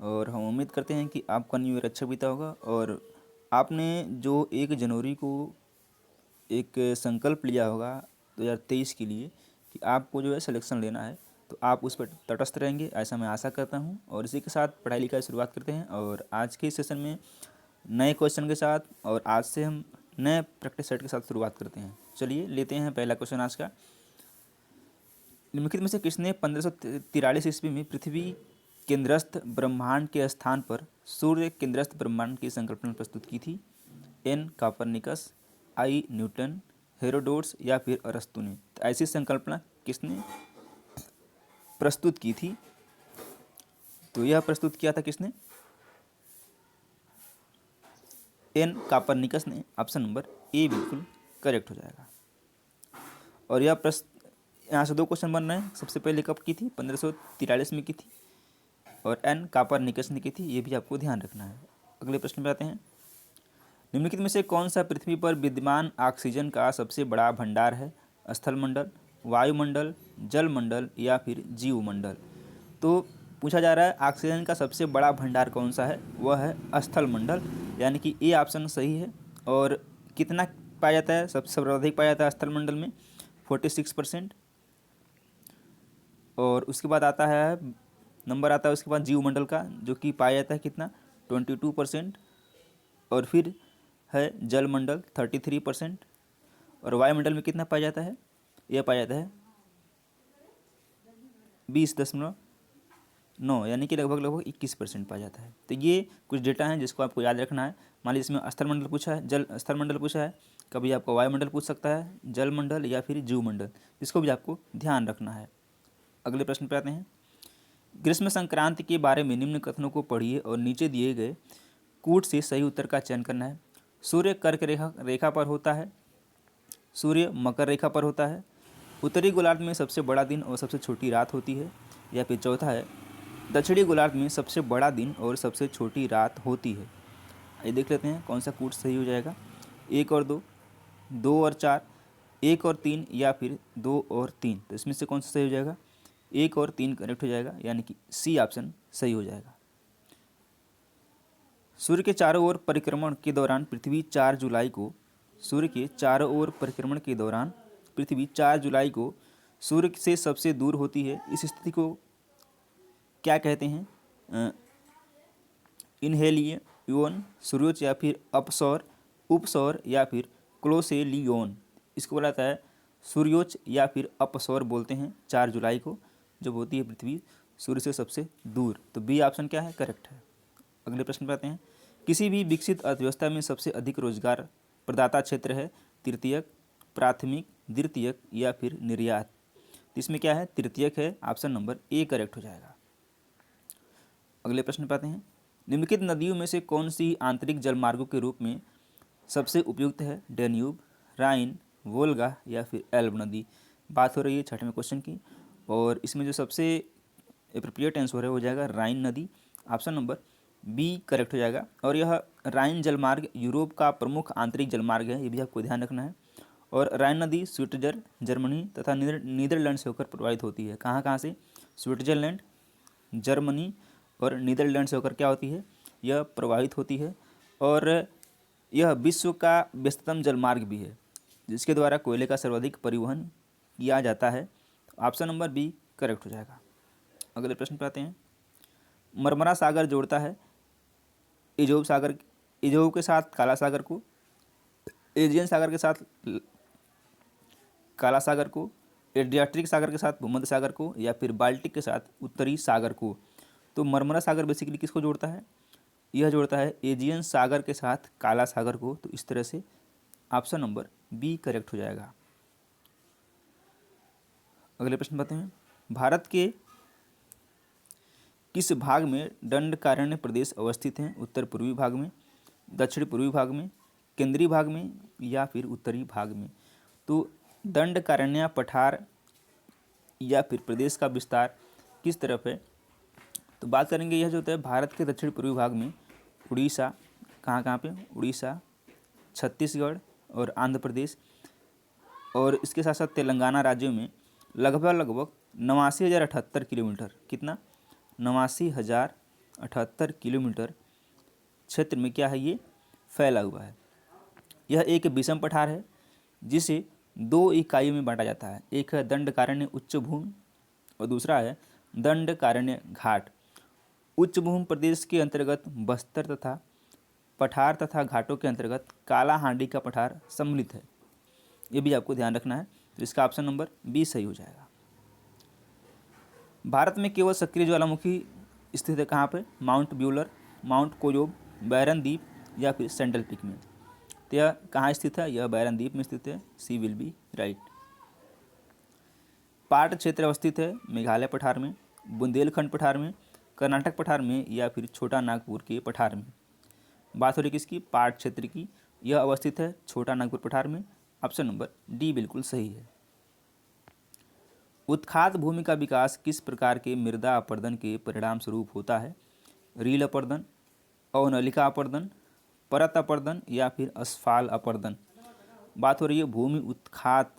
और हम उम्मीद करते हैं कि आपका न्यू ईयर अच्छा बीता होगा। और आपने जो 1 जनवरी को एक संकल्प लिया होगा 2023 के लिए कि आपको जो है सिलेक्शन लेना है, तो आप उस पर तटस्थ रहेंगे, ऐसा मैं आशा करता हूं। और इसी के साथ पढ़ाई लिखाई शुरुआत करते हैं। और आज के सेशन में नए क्वेश्चन के साथ, और आज से हम नए प्रैक्टिस सेट के साथ शुरुआत करते हैं। चलिए लेते हैं पहला क्वेश्चन आज का। निम्नलिखित में से किसने 1543 ईस्वी में पृथ्वी केंद्रस्थ ब्रह्मांड के स्थान पर सूर्य केंद्रस्थ ब्रह्मांड की संकल्पना प्रस्तुत की थी? एन कापरनिकस, आई न्यूटन, हेरोडोट्स या फिर अरस्तु ने? तो ऐसी संकल्पना किसने प्रस्तुत की थी? तो यह प्रस्तुत किया था किसने? एन कापरनिकस ने। ऑप्शन नंबर ए बिल्कुल करेक्ट हो जाएगा। और यह यहाँ से 2 क्वेश्चन बन रहे हैं। सबसे पहले कब की थी? 1543 में की थी, और एन कापरनिकस ने की थी, ये भी आपको ध्यान रखना है। अगले प्रश्न पे आते हैं। निम्नलिखित में से कौन सा पृथ्वी पर विद्यमान ऑक्सीजन का सबसे बड़ा भंडार है? स्थलमंडल, वायुमंडल, जलमंडल या फिर जीवमंडल? तो पूछा जा रहा है ऑक्सीजन का सबसे बड़ा भंडार कौन सा है? वह है स्थलमंडल, यानी कि ए ऑप्शन सही है। और कितना पाया जाता है? सबसे सर्वाधिक पाया जाता है स्थलमंडल में 46%। और उसके बाद आता है नंबर आता है उसके बाद जीवमंडल का, जो कि पाया जाता है कितना? 22%। और फिर है जलमंडल 33%। और वायुमंडल में कितना पाया जाता है? यह पाया जाता है 20.9, यानी कि लगभग 21% पाया जाता है। तो ये कुछ डेटा हैं जिसको आपको याद रखना है। मान लीजिए इसमें स्थलमंडल पूछा है, जल स्थलमंडल पूछा है, कभी आपको वायुमंडल पूछ सकता है, जलमंडल या फिर जीवमंडल, इसको भी आपको ध्यान रखना है। अगले प्रश्न पर आते हैं। ग्रीष्म संक्रांति के बारे में निम्न कथनों को पढ़िए और नीचे दिए गए कूट से सही उत्तर का चयन करना है। सूर्य कर्क रेखा पर होता है, सूर्य मकर रेखा पर होता है, उत्तरी गोलार्ध में सबसे बड़ा दिन और सबसे छोटी रात होती है, या फिर चौथा है दक्षिणी गोलार्ध में सबसे बड़ा दिन और सबसे छोटी रात होती है। ये देख लेते हैं कौन सा कूट सही हो जाएगा। 1 और 2, 2 और 4, 1 और 3 या फिर 2 और 3? तो इसमें से कौन सा सही हो जाएगा? 1 और 3 करेक्ट हो जाएगा, यानी कि सी ऑप्शन सही हो जाएगा। सूर्य के चारों ओर परिक्रमण के दौरान पृथ्वी 4 जुलाई को सूर्य के चारों ओर परिक्रमण के दौरान पृथ्वी 4 जुलाई को सूर्य से सबसे दूर होती है। इस स्थिति को क्या कहते हैं? इनहेलियोन, सूर्योच्च या फिर अपसौर, उपसौर या फिर क्लोसेलियोन? इसको बोला जाता है सूर्योच्च या फिर अपसौर बोलते हैं 4 जुलाई को, जब होती है पृथ्वी सूर्य से सबसे दूर। तो बी ऑप्शन क्या है? करेक्ट है। अगले प्रश्न पर आते हैं। किसी भी विकसित अर्थव्यवस्था में सबसे अधिक रोजगार प्रदाता क्षेत्र है? तृतीयक, प्राथमिक, द्वितीयक या फिर निर्यात? इसमें क्या है? तृतीयक है। ऑप्शन नंबर ए करेक्ट हो जाएगा। अगले प्रश्न पर आते हैं। निम्नलिखित नदियों में से कौन सी आंतरिक जलमार्गों के रूप में सबसे उपयुक्त है? डेन्यूब, राइन, वोल्गा या फिर एल्ब नदी? बात हो रही है 6वें क्वेश्चन की, और इसमें जो सबसे एप्रोप्रिएट आंसर है हो जाएगा राइन नदी। ऑप्शन नंबर बी करेक्ट हो जाएगा। और यह राइन जलमार्ग यूरोप का प्रमुख आंतरिक जलमार्ग है, ये भी आपको ध्यान रखना है। और राइन नदी स्विट्जरलैंड, जर्मनी तथा नीदरलैंड से होकर प्रवाहित होती है। कहाँ कहाँ से? स्विट्जरलैंड, जर्मनी और नीदरलैंड से होकर क्या होती है? यह प्रवाहित होती है। और यह विश्व का व्यस्ततम जलमार्ग भी है, जिसके द्वारा कोयले का सर्वाधिक परिवहन किया जाता है। ऑप्शन नंबर बी करेक्ट हो जाएगा। अगले प्रश्न पर आते हैं। मरमरा सागर जोड़ता है इजोब के साथ काला सागर को, एजियन सागर के साथ काला सागर को, एड्रियाटिक सागर के साथ भूमध्य सागर को, या फिर बाल्टिक के साथ उत्तरी सागर को? तो मरमरा सागर बेसिकली किसको जोड़ता है? यह जोड़ता है एजियन सागर के साथ काला सागर को। तो इस तरह से ऑप्शन नंबर बी करेक्ट हो जाएगा। अगले प्रश्न बताते हैं। भारत के किस भाग में दंडकारण्य प्रदेश अवस्थित हैं? उत्तर पूर्वी भाग में, दक्षिण पूर्वी भाग में, केंद्रीय भाग में या फिर उत्तरी भाग में? तो दंडकारण्य पठार या फिर प्रदेश का विस्तार किस तरफ है? तो बात करेंगे यह जो होता है भारत के दक्षिण पूर्वी भाग में उड़ीसा, कहाँ कहाँ पे? उड़ीसा, छत्तीसगढ़ और आंध्र प्रदेश, और इसके साथ साथ तेलंगाना राज्यों में लगभग 89,078 किलोमीटर। कितना? 89,078 78 किलोमीटर क्षेत्र में क्या है, ये फैला हुआ है। यह एक विषम पठार है जिसे 2 इकाइयों में बांटा जाता है। एक है दंडकारण्य उच्च भूमि और दूसरा है दंडकारण्य घाट। उच्च भूमि प्रदेश के अंतर्गत बस्तर तथा पठार तथा घाटों के अंतर्गत कालाहांडी का पठार सम्मिलित है। ये भी आपको ध्यान रखना है। तो इसका ऑप्शन नंबर बी सही हो जाएगा। भारत में केवल सक्रिय ज्वालामुखी स्थित है कहाँ पे, माउंट ब्यूलर, माउंट कोयोब, बैरन द्वीप या फिर सेंट्रल पीक में। तो यह कहाँ स्थित है, यह बैरन द्वीप में स्थित है। सी विल बी राइट। पाट क्षेत्र अवस्थित है मेघालय पठार में, बुंदेलखंड पठार में, कर्नाटक पठार में या फिर छोटा नागपुर के पठार में। बात हो रही किसकी, पाट क्षेत्र की। यह अवस्थित है छोटा नागपुर पठार में। ऑप्शन नंबर डी बिल्कुल सही है। उत्खात भूमि का विकास किस प्रकार के मृदा अपर्दन के परिणाम स्वरूप होता है, रील अपर्दन, अवनलिका अपर्दन, परत अपर्दन या फिर असफाल अपर्दन। बात हो रही है भूमि उत्खात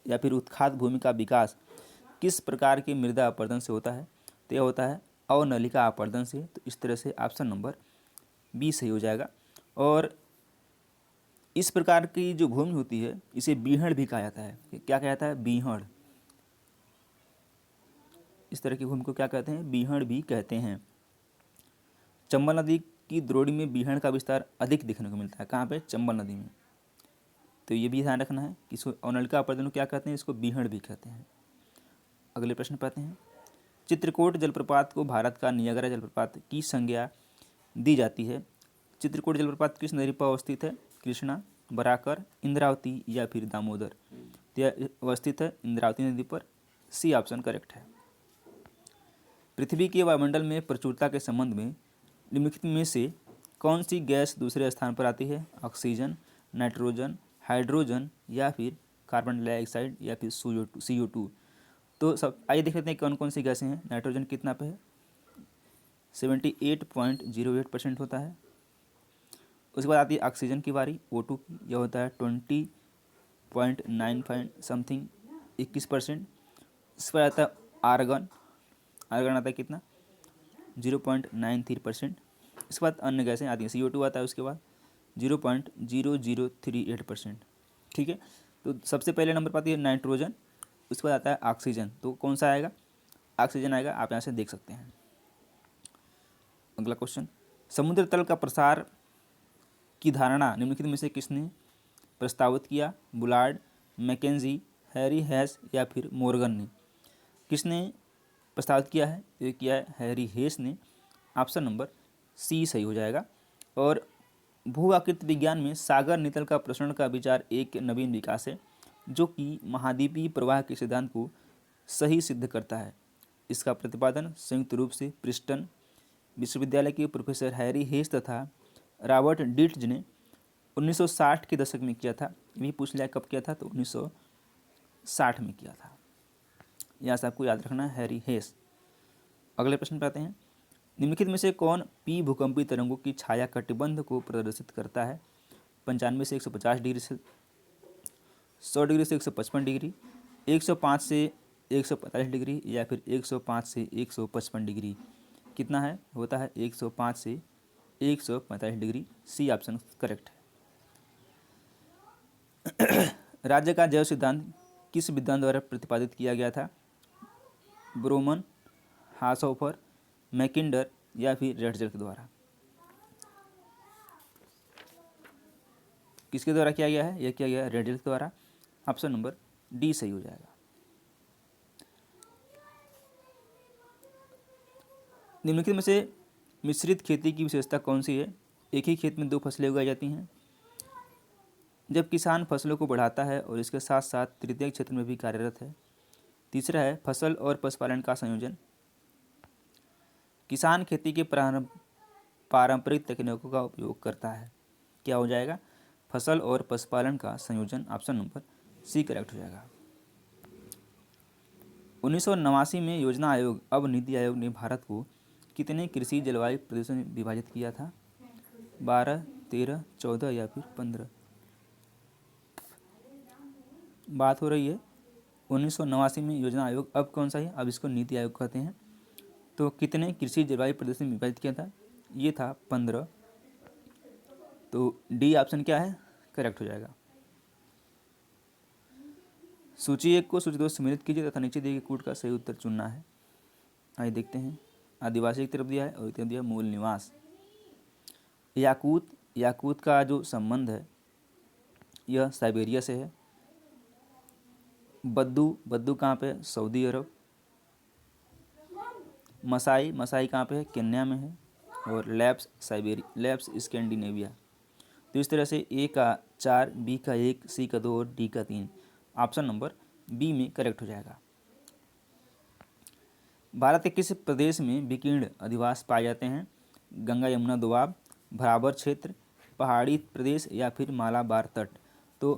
या फिर उत्खात भूमि का विकास किस प्रकार के मृदा अपर्दन से होता है, तो यह होता है अवनलिका अपर्दन से। तो इस तरह से ऑप्शन नंबर बी सही हो जाएगा। और इस प्रकार की जो भूमि होती है इसे बीहड़ भी कहा जाता है। क्या कहा जाता है, बीहड़। इस तरह की भूमि को क्या कहते हैं, बीहड़ भी कहते हैं। चंबल नदी की द्रोणी में बीहड़ का विस्तार अधिक देखने को मिलता है। कहाँ पे, चंबल नदी में। तो ये भी ध्यान रखना है कि इसको अवनलिका अपर्दन को क्या कहते हैं, इसको बीहड़ भी कहते हैं। अगले प्रश्न पर आते हैं। चित्रकूट जलप्रपात को भारत का नियाग्रा जलप्रपात की संज्ञा दी जाती है। चित्रकूट जलप्रपात किस नदी पर अवस्थित है, कृष्णा, बराकर, इंद्रावती या फिर दामोदर। तो यह अवस्थित है इंद्रावती नदी पर। सी ऑप्शन करेक्ट है। पृथ्वी के वायुमंडल में प्रचुरता के संबंध में निम्नलिखित में से कौन सी गैस दूसरे स्थान पर आती है, ऑक्सीजन, नाइट्रोजन, हाइड्रोजन या फिर कार्बन डाइऑक्साइड या फिर CO2। तो सब आइए देख लेते हैं कौन कौन सी गैसें हैं। नाइट्रोजन कितना पे है, 78.08% होता है। उसके बाद आती है ऑक्सीजन की बारी, O2 की, यह होता है 20.95 समथिंग 21%। इसके बाद आता है आर्गन, आर्गन आता है कितना, 0.93%। इसके बाद अन्य गैसें आती हैं, CO2 आता है उसके बाद 0.0038%। ठीक है। तो सबसे पहले नंबर पर आती है नाइट्रोजन, उसके बाद आता है ऑक्सीजन। तो कौन सा आएगा, ऑक्सीजन आएगा। आप यहाँ से देख सकते हैं। अगला क्वेश्चन, समुद्र तल का प्रसार की धारणा निम्नलिखित में से किसने प्रस्तावित किया, बुलार्ड, मैकेंजी, हैरी हेस या फिर मोर्गन ने। किसने प्रस्तावित किया है, ये किया है हैरी हेस ने। ऑप्शन नंबर सी सही हो जाएगा। और भू आकृति विज्ञान में सागर नितल का प्रसरण का विचार एक नवीन विकास है जो कि महाद्वीपीय प्रवाह के सिद्धांत को सही सिद्ध करता है। इसका प्रतिपादन संयुक्त रूप से प्रिंसटन विश्वविद्यालय के प्रोफेसर हैरी हेस तथा रॉबर्ट डिल्ट्ज ने 1960 के दशक में किया था। ये भी पूछ लिया कब किया था, तो 1960 में किया था। यहाँ से आपको याद रखना है हैरी हेस। अगले प्रश्न पर आते हैं। निम्नलिखित में से कौन पी भूकंपीय तरंगों की छाया कटिबंध को प्रदर्शित करता है, 95 से 150 डिग्री से, 100 डिग्री से 155 डिग्री, 105 से 145 डिग्री या फिर 105 से 155 डिग्री। कितना है, होता है 105 से 145 डिग्री। सी ऑप्शन करेक्ट है। राज्य का जैव सिद्धांत किस विद्वान द्वारा प्रतिपादित किया गया था, ब्रोमन, हासहोफर, मैकिंडर या फिर रेटजर के द्वारा। किसके द्वारा किया गया है, यह किया गया है रेटजर के द्वारा। ऑप्शन नंबर डी सही हो जाएगा। निम्नलिखित में से मिश्रित खेती की विशेषता कौन सी है, एक ही खेत में 2 फसलें उगाई जाती हैं, जब किसान फसलों को बढ़ाता है और इसके साथ साथ तृतीय क्षेत्र में भी कार्यरत है। तीसरा है फसल और पशुपालन का संयोजन, किसान खेती के पारंपरिक तकनीकों का उपयोग करता है। क्या हो जाएगा, फसल और पशुपालन का संयोजन। ऑप्शन नंबर सी करेक्ट हो जाएगा। 1989 में योजना आयोग अब नीति आयोग ने भारत को कितने कृषि जलवायु प्रदेशों में विभाजित किया था, 12, 13, 14 या फिर 15। बात हो रही है 1989 में योजना आयोग, अब कौन सा है, अब इसको नीति आयोग कहते हैं। तो कितने कृषि जलवायु प्रदेश में विभाजित किया था? ये था 15। तो डी ऑप्शन क्या है? करेक्ट हो जाएगा। सूची 1 को सूची 2 से सम्मिलित कीजिए तथा नीचे दिए गए कूट का सही उत्तर चुनना है। आइए देखते हैं। आदिवासी की तरफ दिया है और इतने दिया मूल निवास। याकूत का जो संबंध है यह साइबेरिया से है। बद्दू कहाँ पे है? सऊदी अरब। मसाई कहाँ पे है? केन्या में है। और लैप्स स्कैंडिनेविया। तो इस तरह से ए का 4, बी का 1, सी का 2 और डी का 3। ऑप्शन नंबर बी में करेक्ट हो जाएगा। भारत के किस प्रदेश में विकीर्ण अधिवास पाए जाते हैं? गंगा यमुना दोआब, भरावर क्षेत्र, पहाड़ी प्रदेश या फिर मालाबार तट। तो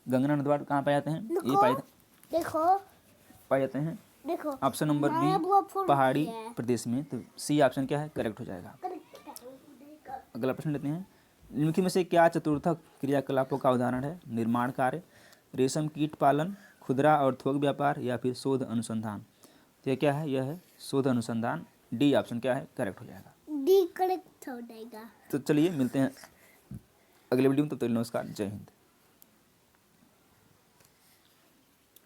गंगा नदवार कहाँ पाए जाते हैं? पाए जाते हैं ऑप्शन नंबर बी पहाड़ी प्रदेश में। तो सी ऑप्शन क्या है? करेक्ट हो जाएगा। अगला प्रश्न लेते हैं। निम्नलिखित में से क्या चतुर्थक क्रियाकलापों का उदाहरण है? निर्माण कार्य, रेशम कीट पालन, खुदरा और थोक व्यापार या फिर शोध अनुसंधान। तो यह क्या है? यह है शोध अनुसंधान। डी ऑप्शन क्या है? करेक्ट हो जाएगा। डी करेक्ट हो जाएगा। तो चलिए मिलते हैं अगले वीडियो में। तब तक नमस्कार, जय हिंद।